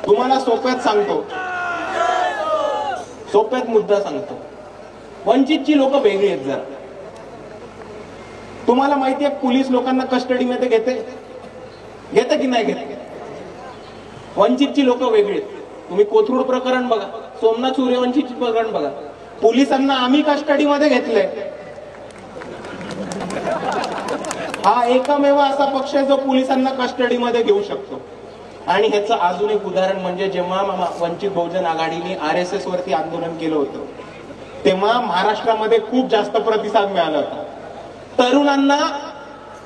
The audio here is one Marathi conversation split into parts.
तुम्हाला सोप्यात सांगतो, सोप्यात मुद्दा सांगतो. वंचितची लोक वेगळी आहेत. जरा तुम्हाला माहिती आहे पोलीस लोकांना कस्टडीमध्ये घेते की नाही घेते? वंचितची लोक वेगळी आहेत. तुम्ही कोथरूड प्रकरण बघा, सोमनाथ सूर्यवंशीचे प्रकरण बघा. पोलिसांना आम्ही कस्टडीमध्ये घेतलंय. हा एकमेव असा पक्ष आहे जो पोलिसांना कस्टडीमध्ये घेऊ शकतो. आणि ह्याचं अजून एक उदाहरण म्हणजे जेव्हा वंचित बहुजन आघाडीने RSS वरती आंदोलन केलं होतं तेव्हा महाराष्ट्रामध्ये खूप जास्त प्रतिसाद मिळाला होता. तरुणांना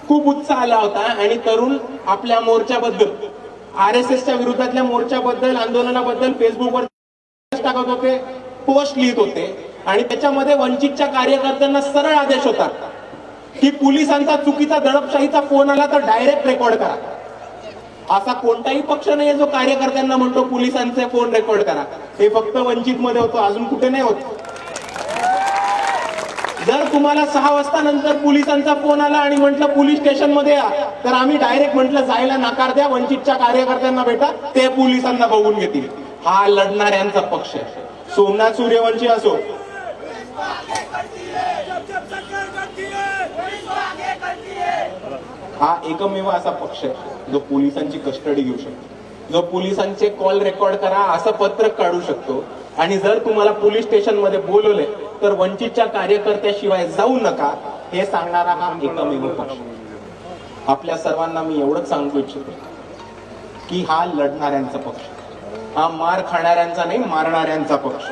खूप उत्साह आला होता आणि तरुण आपल्या मोर्चाबद्दल, RSSच्या विरोधातल्या मोर्चाबद्दल, आंदोलनाबद्दल फेसबुकवर टाकत होते, पोस्ट लिहित होते. आणि त्याच्यामध्ये वंचितच्या कार्यकर्त्यांना सरळ आदेश होता की पोलिसांचा चुकीचा दडपशाहीचा फोन आला तर डायरेक्ट रेकॉर्ड करा. असा कोणताही पक्ष नाही जो कार्यकर्त्यांना म्हणतो पोलिसांचे फोन रेकॉर्ड करा. हे फक्त वंचित मध्ये होतं, अजून कुठे नाही होत. जर तुम्हाला 6 वाजता नंतर पोलिसांचा फोन आला आणि म्हटलं पोलीस स्टेशन मध्ये या, तर आम्ही डायरेक्ट म्हटलं जायला नकार द्या, वंचितच्या कार्यकर्त्यांना भेटा, ते पोलिसांना बघून घेतील. हा लढणाऱ्यांचा पक्ष आहे. सोमनाथ सूर्यवंशी असो, हा एकमेव असा पक्ष आहे जो पोलिसांची कस्टडी घेऊ शकतो, जो पोलिसांचे कॉल रेकॉर्ड करा असं पत्रक काढू शकतो. आणि जर तुम्हाला पोलीस स्टेशन मध्ये बोलवले तर वंचितच्या कार्यकर्त्याशिवाय जाऊ नका हे सांगणारा हा एकमेव पक्ष. आपल्या सर्वांना मी एवढंच सांगू इच्छितो की हा लढणाऱ्यांचा पक्ष, हा मार खाणाऱ्यांचा नाही, मारणाऱ्यांचा पक्ष.